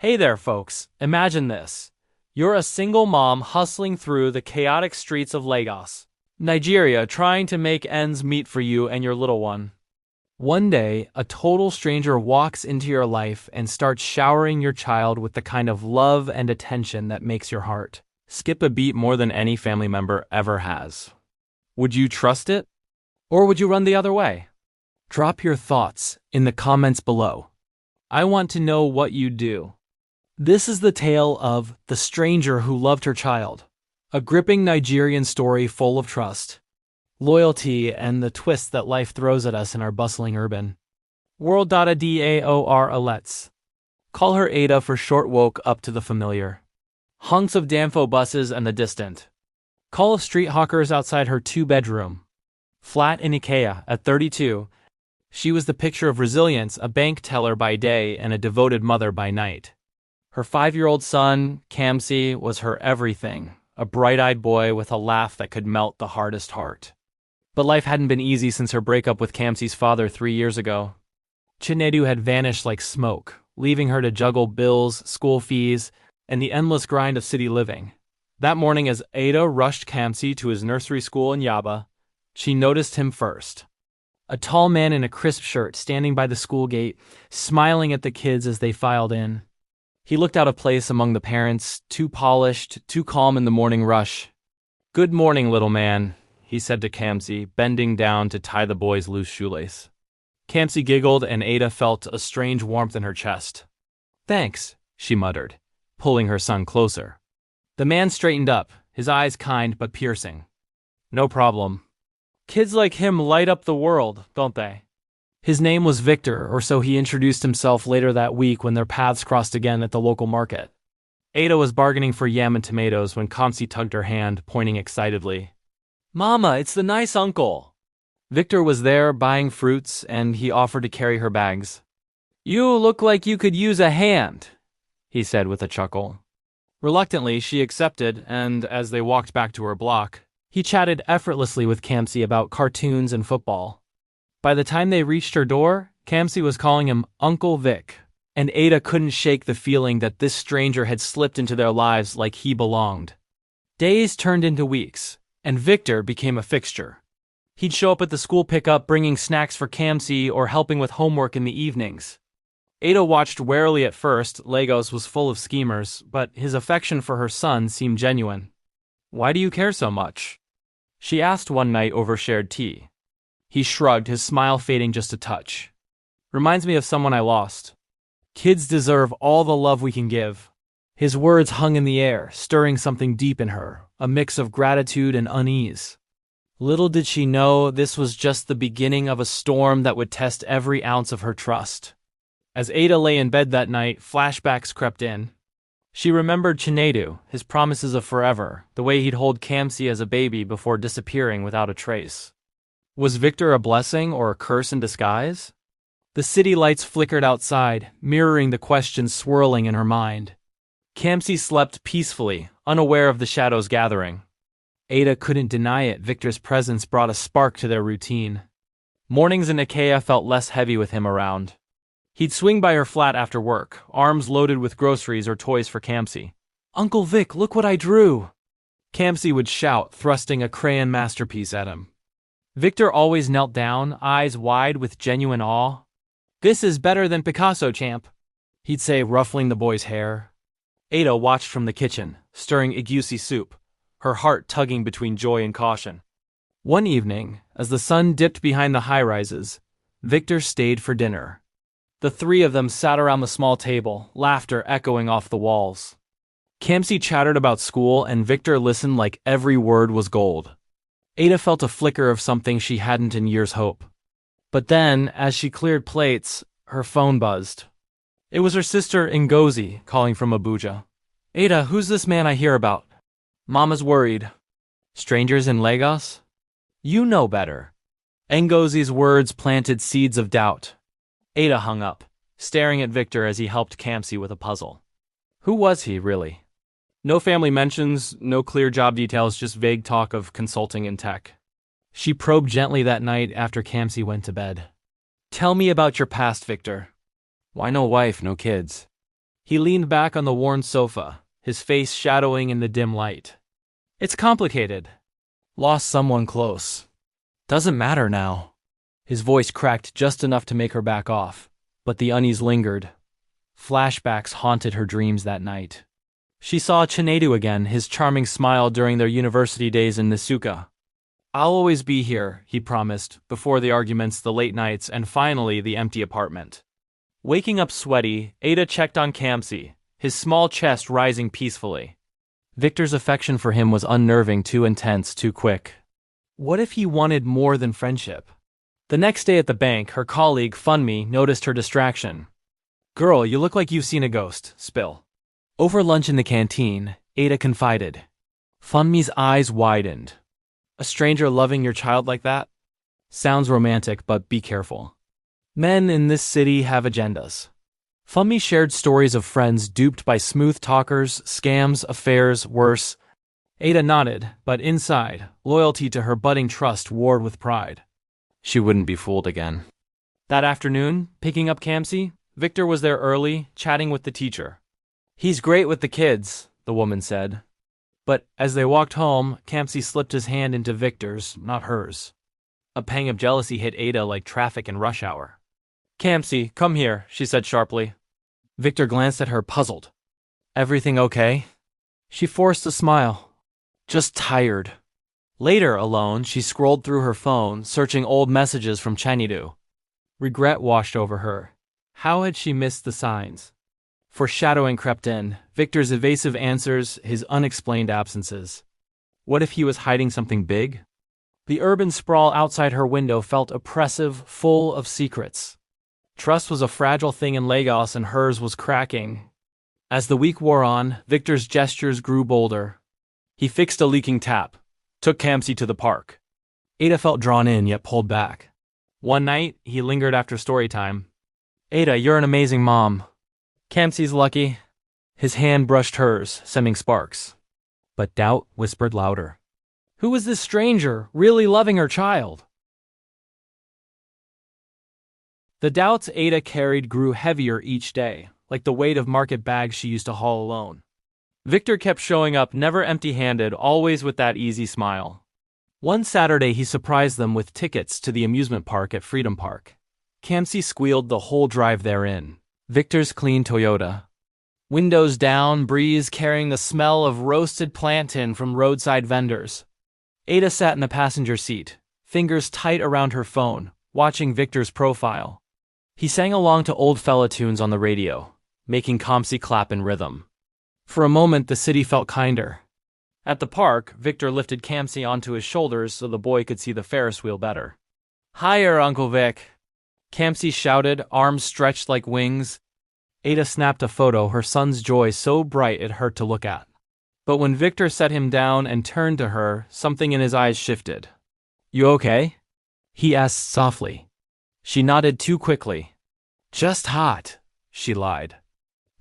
Hey there, folks. Imagine this. You're a single mom hustling through the chaotic streets of Lagos, Nigeria, trying to make ends meet for you and your little one. One day, a total stranger walks into your life and starts showering your child with the kind of love and attention that makes your heart skip a beat more than any family member ever has. Would you trust it? Or would you run the other way? Drop your thoughts in the comments below. I want to know what you'd do. This is the tale of the stranger who loved her child, a gripping Nigerian story full of trust, loyalty, and the twists that life throws at us in our bustling urban world. Adaora, let's call her Ada for short. Woke up to the familiar hunks of Danfo buses and the distant call of street hawkers outside her two-bedroom flat in Ikea. At 32, she was the picture of resilience, a bank teller by day and a devoted mother by night. Her 5-year-old son, Kamsi, was her everything, a bright-eyed boy with a laugh that could melt the hardest heart. But life hadn't been easy since her breakup with Kamsi's father 3 years ago. Chinedu had vanished like smoke, leaving her to juggle bills, school fees, and the endless grind of city living. That morning, as Ada rushed Kamsi to his nursery school in Yaba, she noticed him first. A tall man in a crisp shirt standing by the school gate, smiling at the kids as they filed in. He looked out of place among the parents, too polished, too calm in the morning rush. "Good morning, little man," he said to Kamsi, bending down to tie the boy's loose shoelace. Kamsi giggled and Ada felt a strange warmth in her chest. "Thanks," she muttered, pulling her son closer. The man straightened up, his eyes kind but piercing. "No problem. Kids like him light up the world, don't they?" His name was Victor, or so he introduced himself later that week when their paths crossed again at the local market. Ada was bargaining for yam and tomatoes when Kamsi tugged her hand, pointing excitedly. "Mama, it's the nice uncle." Victor was there, buying fruits, and he offered to carry her bags. "You look like you could use a hand," he said with a chuckle. Reluctantly, she accepted, and as they walked back to her block, he chatted effortlessly with Kamsi about cartoons and football. By the time they reached her door, Kamsi was calling him Uncle Vic, and Ada couldn't shake the feeling that this stranger had slipped into their lives like he belonged. Days turned into weeks, and Victor became a fixture. He'd show up at the school pickup bringing snacks for Kamsi or helping with homework in the evenings. Ada watched warily at first. Lagos was full of schemers, but his affection for her son seemed genuine. "Why do you care so much?" she asked one night over shared tea. He shrugged, his smile fading just a touch. "Reminds me of someone I lost. Kids deserve all the love we can give." His words hung in the air, stirring something deep in her, a mix of gratitude and unease. Little did she know this was just the beginning of a storm that would test every ounce of her trust. As Ada lay in bed that night, flashbacks crept in. She remembered Chinedu, his promises of forever, the way he'd hold Kamsi as a baby before disappearing without a trace. Was Victor a blessing or a curse in disguise? The city lights flickered outside, mirroring the questions swirling in her mind. Kamsi slept peacefully, unaware of the shadows gathering. Ada couldn't deny it. Victor's presence brought a spark to their routine. Mornings in Ikea felt less heavy with him around. He'd swing by her flat after work, arms loaded with groceries or toys for Kamsi. "Uncle Vic, look what I drew!" Kamsi would shout, thrusting a crayon masterpiece at him. Victor always knelt down, eyes wide with genuine awe. "This is better than Picasso, champ," he'd say, ruffling the boy's hair. Ada watched from the kitchen, stirring egusi soup, her heart tugging between joy and caution. One evening, as the sun dipped behind the high-rises, Victor stayed for dinner. The three of them sat around the small table, laughter echoing off the walls. Kamsi chattered about school, and Victor listened like every word was gold. Ada felt a flicker of something she hadn't in years' hope. But then, as she cleared plates, her phone buzzed. It was her sister Ngozi calling from Abuja. "Ada, who's this man I hear about?" "Mama's worried." "Strangers in Lagos?" "You know better." Ngozi's words planted seeds of doubt. Ada hung up, staring at Victor as he helped Kamsi with a puzzle. Who was he, really? No family mentions, no clear job details, just vague talk of consulting in tech. She probed gently that night after Kamsi went to bed. "Tell me about your past, Victor." "Why no wife, no kids?" He leaned back on the worn sofa, his face shadowing in the dim light. It's complicated. Lost someone close. Doesn't matter now. His voice cracked just enough to make her back off, but the unease lingered. Flashbacks haunted her dreams that night. She saw Chinedu again, his charming smile during their university days in Nisuka. I'll always be here, he promised, before the arguments, the late nights, and finally the empty apartment. Waking up sweaty, Ada checked on Kamsi, his small chest rising peacefully. Victor's affection for him was unnerving, too intense, too quick. What if he wanted more than friendship? The next day at the bank, her colleague, Funmi, noticed her distraction. Girl, you look like you've seen a ghost. Spill. Over lunch in the canteen, Ada confided. Funmi's eyes widened. A stranger loving your child like that? Sounds romantic, but be careful. Men in this city have agendas. Funmi shared stories of friends duped by smooth talkers, scams, affairs, worse. Ada nodded, but inside, loyalty to her budding trust warred with pride. She wouldn't be fooled again. That afternoon, picking up Kamsi, Victor was there early, chatting with the teacher. He's great with the kids, the woman said. But as they walked home, Kamsi slipped his hand into Victor's, not hers. A pang of jealousy hit Ada like traffic in rush hour. Kamsi, come here, she said sharply. Victor glanced at her, puzzled. Everything okay? She forced a smile. Just tired. Later, alone, she scrolled through her phone, searching old messages from Chinedu. Regret washed over her. How had she missed the signs? Foreshadowing crept in, Victor's evasive answers, his unexplained absences. What if he was hiding something big? The urban sprawl outside her window felt oppressive, full of secrets. Trust was a fragile thing in Lagos, and hers was cracking. As the week wore on, Victor's gestures grew bolder. He fixed a leaking tap, took Kamsi to the park. Ada felt drawn in, yet pulled back. One night, he lingered after story time. Ada, you're an amazing mom. Kamsi's lucky. His hand brushed hers, sending sparks. But doubt whispered louder. Who was this stranger, really loving her child? The doubts Ada carried grew heavier each day, like the weight of market bags she used to haul alone. Victor kept showing up, never empty-handed, always with that easy smile. One Saturday he surprised them with tickets to the amusement park at Freedom Park. Kamsi squealed the whole drive therein. Victor's clean Toyota. Windows down, breeze carrying the smell of roasted plantain from roadside vendors. Ada sat in the passenger seat, fingers tight around her phone, watching Victor's profile. He sang along to old fella tunes on the radio, making Kamsi clap in rhythm. For a moment, the city felt kinder. At the park, Victor lifted Kamsi onto his shoulders so the boy could see the Ferris wheel better. Higher, Uncle Vic! Kamsi shouted, arms stretched like wings. Ada snapped a photo, her son's joy so bright it hurt to look at. But when Victor set him down and turned to her, something in his eyes shifted. You okay? He asked softly. She nodded too quickly. Just hot, she lied.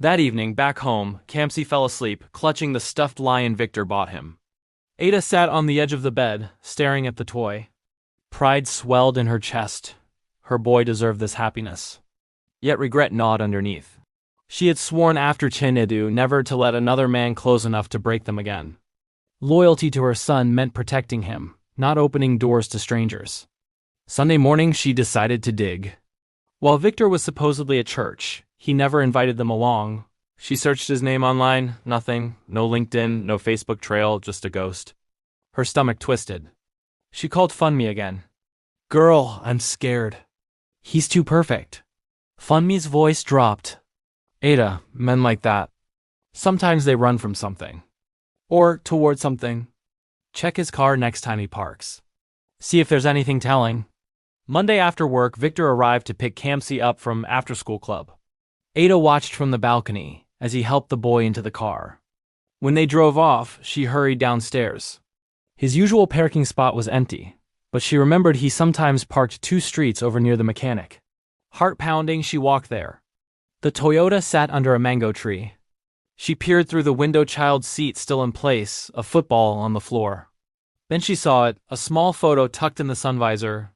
That evening, back home, Kamsi fell asleep, clutching the stuffed lion Victor bought him. Ada sat on the edge of the bed, staring at the toy. Pride swelled in her chest. Her boy deserved this happiness. Yet regret gnawed underneath. She had sworn after Chinedu never to let another man close enough to break them again. Loyalty to her son meant protecting him, not opening doors to strangers. Sunday morning, she decided to dig. While Victor was supposedly at church, he never invited them along. She searched his name online, nothing, no LinkedIn, no Facebook trail, just a ghost. Her stomach twisted. She called Funmi again. Girl, I'm scared. He's too perfect. Funmi's voice dropped. Ada, men like that. Sometimes they run from something. Or toward something. Check his car next time he parks. See if there's anything telling. Monday after work, Victor arrived to pick Kamsi up from after-school club. Ada watched from the balcony as he helped the boy into the car. When they drove off, she hurried downstairs. His usual parking spot was empty, but she remembered he sometimes parked 2 streets over near the mechanic. Heart-pounding, she walked there. The Toyota sat under a mango tree. She peered through the window child's seat still in place, a football on the floor. Then she saw it, a small photo tucked in the sun visor.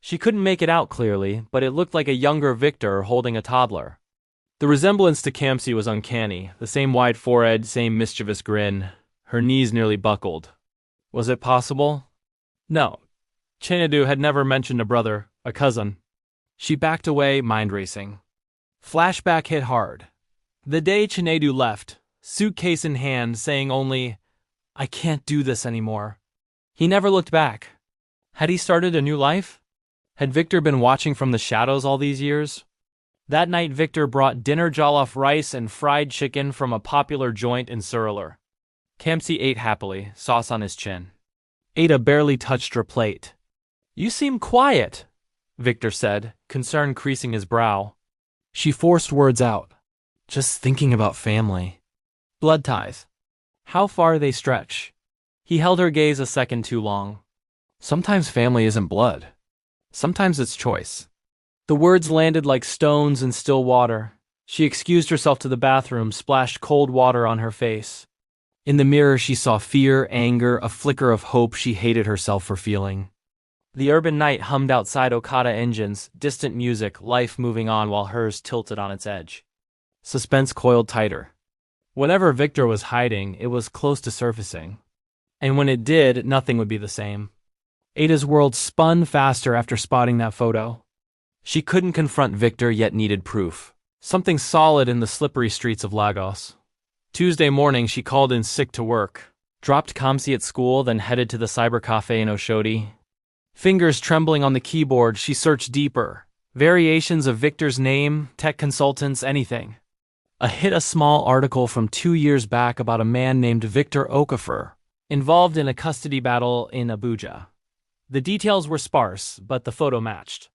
She couldn't make it out clearly, but it looked like a younger Victor holding a toddler. The resemblance to Kamsi was uncanny, the same wide forehead, same mischievous grin. Her knees nearly buckled. Was it possible? No. Chinedu had never mentioned a brother, a cousin. She backed away, mind racing. Flashback hit hard. The day Chinedu left, suitcase in hand, saying only, "I can't do this anymore." He never looked back. Had he started a new life? Had Victor been watching from the shadows all these years? That night Victor brought dinner jollof rice and fried chicken from a popular joint in Surrey. Kamsi ate happily, sauce on his chin. Ada barely touched her plate. "You seem quiet," Victor said, concern creasing his brow. She forced words out. "Just thinking about family." Blood ties. How far they stretch. He held her gaze a second too long. Sometimes family isn't blood. Sometimes it's choice. The words landed like stones in still water. She excused herself to the bathroom, splashed cold water on her face. In the mirror she saw fear, anger, a flicker of hope she hated herself for feeling. The urban night hummed outside Okada engines, distant music, life moving on while hers tilted on its edge. Suspense coiled tighter. Whatever Victor was hiding, it was close to surfacing. And when it did, nothing would be the same. Ada's world spun faster after spotting that photo. She couldn't confront Victor, yet needed proof. Something solid in the slippery streets of Lagos. Tuesday morning, she called in sick to work, dropped Kamsi at school, then headed to the cyber cafe in Oshodi. Fingers trembling on the keyboard, she searched deeper. Variations of Victor's name, tech consultants, anything. Hit a small article from 2 years back about a man named Victor Okafor, involved in a custody battle in Abuja. The details were sparse, but the photo matched.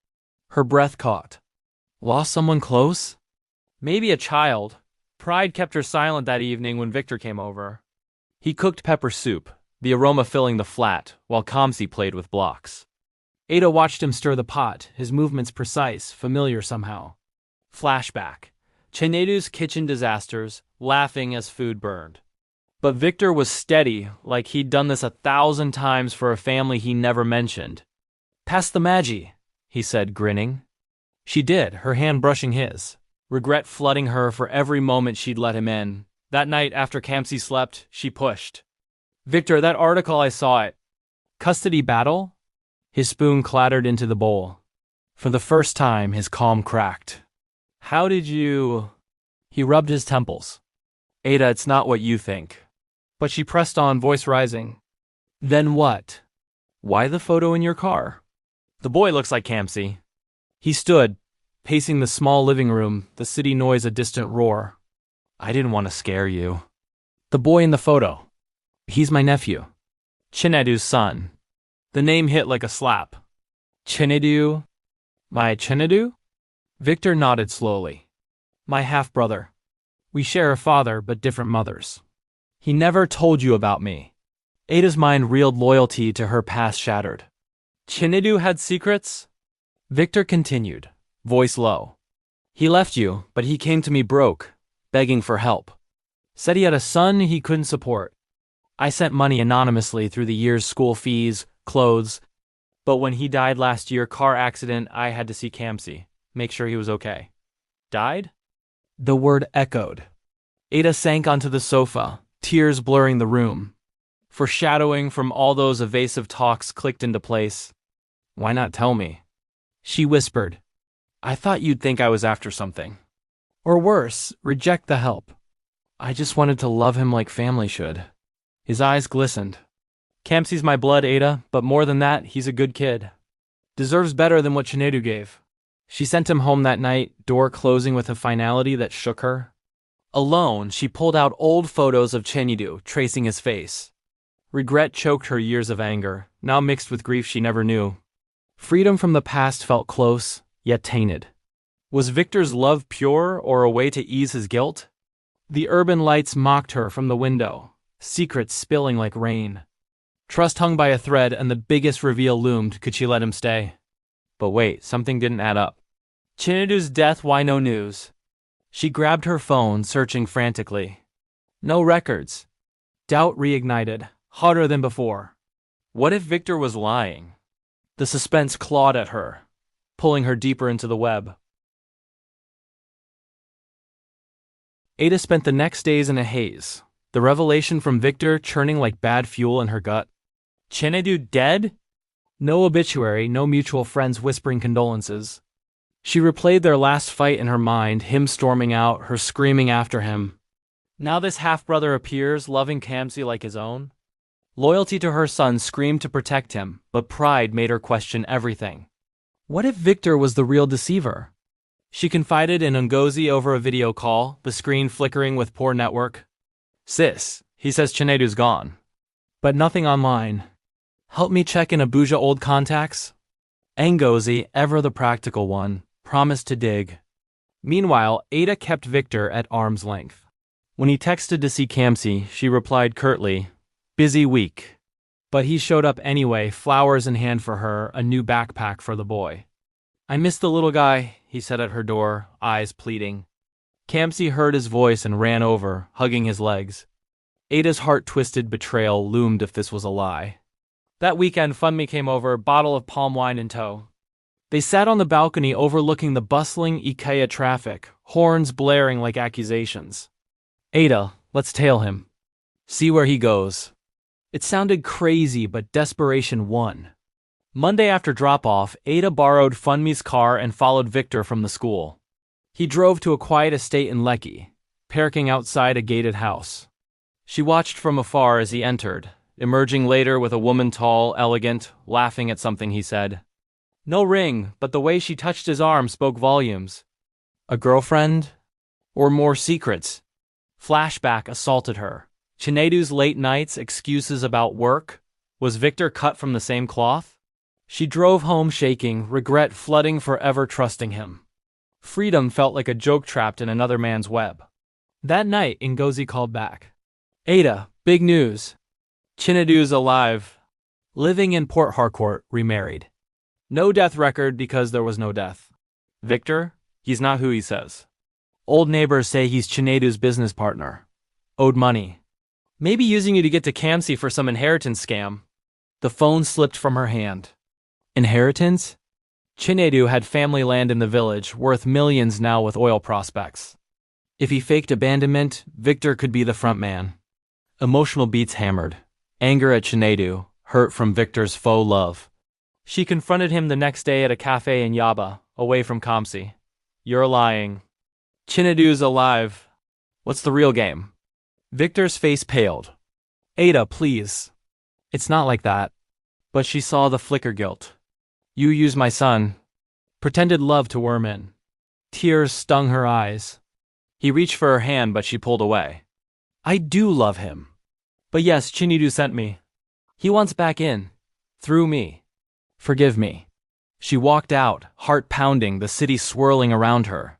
Her breath caught. Lost someone close? Maybe a child. Pride kept her silent that evening when Victor came over. He cooked pepper soup, the aroma filling the flat, while Kamsi played with blocks. Ada watched him stir the pot, his movements precise, familiar somehow. Flashback. Chinedu's kitchen disasters, laughing as food burned. But Victor was steady, like he'd done this 1,000 times for a family he never mentioned. "Pass the Maggi," he said, grinning. She did, her hand brushing his, regret flooding her for every moment she'd let him in. That night, after Kamsi slept, she pushed. "Victor, that article, I saw it. Custody battle?" His spoon clattered into the bowl. For the first time, his calm cracked. "How did you—" He rubbed his temples. "Ada, it's not what you think." But she pressed on, voice rising. "Then what? Why the photo in your car?" "The boy looks like Kamsi." He stood, pacing the small living room, the city noise a distant roar. "I didn't want to scare you." "The boy in the photo. He's my nephew. Chinedu's son." The name hit like a slap. "Chinedu? My Chinedu?" Victor nodded slowly. "My half-brother. We share a father, but different mothers." "He never told you about me." Ada's mind reeled, loyalty to her past shattered. "Chinedu had secrets?" Victor continued, voice low. "He left you, but he came to me broke, begging for help. Said he had a son he couldn't support. I sent money anonymously through the year's school fees, clothes. But when he died last year, car accident, I had to see Kamsi, make sure he was okay." "Died?" The word echoed. Ada sank onto the sofa, tears blurring the room. Foreshadowing from all those evasive talks clicked into place. "Why not tell me?" She whispered. "I thought you'd think I was after something. Or worse, reject the help. I just wanted to love him like family should." His eyes glistened. "Kamsi's my blood, Ada, but more than that, he's a good kid. Deserves better than what Chinedu gave." She sent him home that night, door closing with a finality that shook her. Alone, she pulled out old photos of Chinedu, tracing his face. Regret choked her years of anger, now mixed with grief she never knew. Freedom from the past felt close, yet tainted. Was Victor's love pure, or a way to ease his guilt? The urban lights mocked her from the window, secrets spilling like rain. Trust hung by a thread, and the biggest reveal loomed. Could she let him stay? But wait, something didn't add up. Chinedu's death, why no news? She grabbed her phone, searching frantically. No records. Doubt reignited, hotter than before. What if Victor was lying? The suspense clawed at her, pulling her deeper into the web. Ada spent the next days in a haze, the revelation from Victor churning like bad fuel in her gut. Chinedu dead? No obituary, no mutual friends whispering condolences. She replayed their last fight in her mind, him storming out, her screaming after him. Now this half-brother appears, loving Kamsi like his own. Loyalty to her son screamed to protect him, but pride made her question everything. What if Victor was the real deceiver? She confided in Ngozi over a video call, the screen flickering with poor network. Sis, he says Chinedu's gone. But nothing online. Help me check in Abuja old contacts? Ngozi, ever the practical one, promised to dig. Meanwhile, Ada kept Victor at arm's length. When he texted to see Kamsi, she replied curtly, "Busy week." But he showed up anyway, flowers in hand for her, a new backpack for the boy. "I miss the little guy," he said at her door, eyes pleading. Kamsi heard his voice and ran over, hugging his legs. Ada's heart-twisted betrayal loomed if this was a lie. That weekend, Funmi came over, bottle of palm wine in tow. They sat on the balcony overlooking the bustling Ikea traffic, horns blaring like accusations. "Ada, let's tail him. See where he goes." It sounded crazy, but desperation won. Monday after drop-off, Ada borrowed Funmi's car and followed Victor from the school. He drove to a quiet estate in Lekki, parking outside a gated house. She watched from afar as he entered, emerging later with a woman tall, elegant, laughing at something he said. No ring, but the way she touched his arm spoke volumes. A girlfriend? Or more secrets? Flashback assaulted her. Chinedu's late nights, excuses about work. Was Victor cut from the same cloth? She drove home shaking, regret flooding forever trusting him. Freedom felt like a joke trapped in another man's web. That night, Ngozi called back. "Ada, big news. Chinedu's alive. Living in Port Harcourt, remarried. No death record because there was no death. Victor? He's not who he says. Old neighbors say he's Chinedu's business partner. Owed money. Maybe using you to get to Kamsi for some inheritance scam." The phone slipped from her hand. Inheritance? Chinedu had family land in the village, worth millions now with oil prospects. If he faked abandonment, Victor could be the front man. Emotional beats hammered. Anger at Chinedu, hurt from Victor's faux love. She confronted him the next day at a cafe in Yaba, away from Kamsi. "You're lying. Chinedu's alive. What's the real game?" Victor's face paled. "Ada, please. It's not like that." But she saw the flicker guilt. "You used my son. Pretended love to worm in." Tears stung her eyes. He reached for her hand, but she pulled away. "I do love him. But yes, Chinedu sent me. He wants back in. Through me. Forgive me." She walked out, heart pounding, the city swirling around her.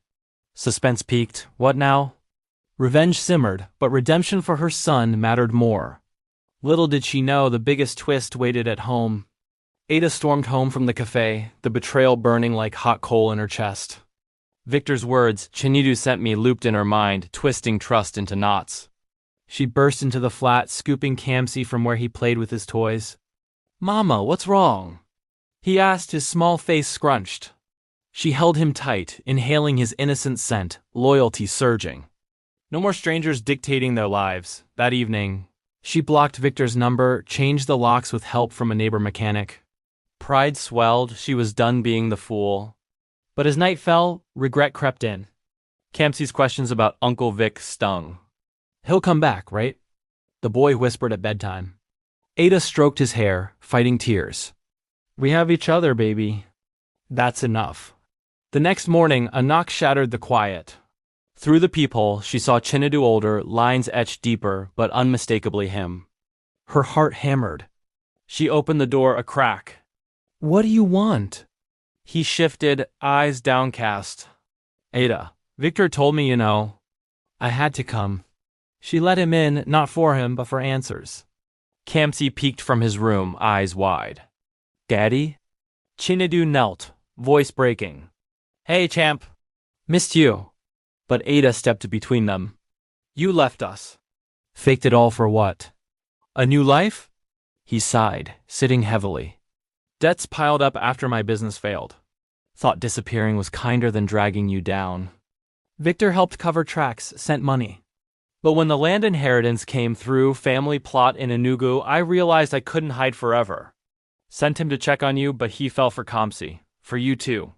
Suspense peaked. What now? Revenge simmered, but redemption for her son mattered more. Little did she know the biggest twist waited at home. Ada stormed home from the cafe, the betrayal burning like hot coal in her chest. Victor's words, "Chinedu sent me," looped in her mind, twisting trust into knots. She burst into the flat, scooping Kamsi from where he played with his toys. "Mama, what's wrong?" he asked, his small face scrunched. She held him tight, inhaling his innocent scent, loyalty surging. No more strangers dictating their lives. That evening, she blocked Victor's number, changed the locks with help from a neighbor mechanic. Pride swelled, she was done being the fool. But as night fell, regret crept in. Kamsi's questions about Uncle Vic stung. "He'll come back, right?" the boy whispered at bedtime. Ada stroked his hair, fighting tears. "We have each other, baby. That's enough." The next morning, a knock shattered the quiet. Through the peephole, she saw Chinedu older, lines etched deeper, but unmistakably him. Her heart hammered. She opened the door a crack. "What do you want?" He shifted, eyes downcast. "Ada, Victor told me, I had to come." She let him in, not for him, but for answers. Kamsi peeked from his room, eyes wide. "Daddy?" Chinedu knelt, voice breaking. "Hey, champ. Missed you." But Ada stepped between them. "You left us. Faked it all for what? A new life?" He sighed, sitting heavily. "Debts piled up after my business failed. Thought disappearing was kinder than dragging you down. Victor helped cover tracks, sent money. But when the land inheritance came through, family plot in Enugu, I realized I couldn't hide forever. Sent him to check on you, but he fell for Kamsi. For you too.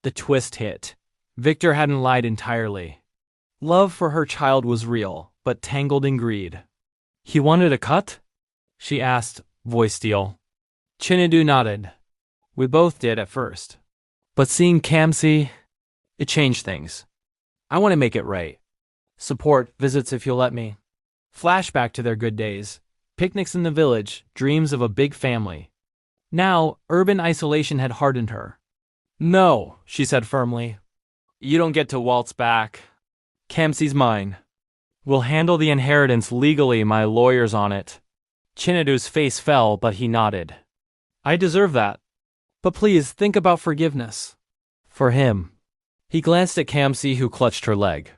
The twist hit. Victor hadn't lied entirely. Love for her child was real, but tangled in greed. He wanted a cut? She asked, voice steel. Chinedu nodded. We both did at first. But seeing Kamsi, it changed things. I want to make it right. Support, visits if you'll let me. Flashback to their good days. Picnics in the village, dreams of a big family. Now, urban isolation had hardened her. No, she said firmly. You don't get to waltz back. Kamsi's mine. We'll handle the inheritance legally, my lawyer's on it. Chinedu's face fell, but he nodded. I deserve that. But please, think about forgiveness. For him. He glanced at Kamsi, who clutched her leg.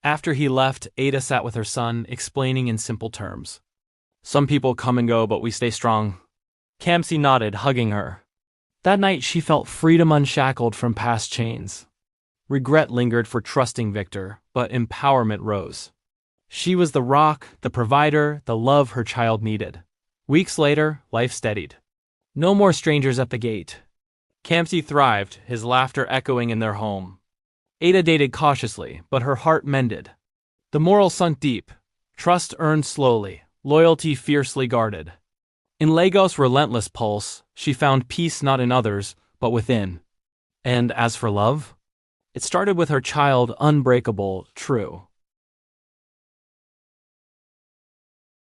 After he left, Ada sat with her son, explaining in simple terms. Some people come and go, but we stay strong. Kamsi nodded, hugging her. That night she felt freedom unshackled from past chains. Regret lingered for trusting Victor, but empowerment rose. She was the rock, the provider, the love her child needed. Weeks later, life steadied. No more strangers at the gate. Kamsi thrived, his laughter echoing in their home. Ada dated cautiously, but her heart mended. The moral sunk deep, trust earned slowly, loyalty fiercely guarded. In Lagos' relentless pulse, she found peace not in others, but within. And as for love? It started with her child, unbreakable, true.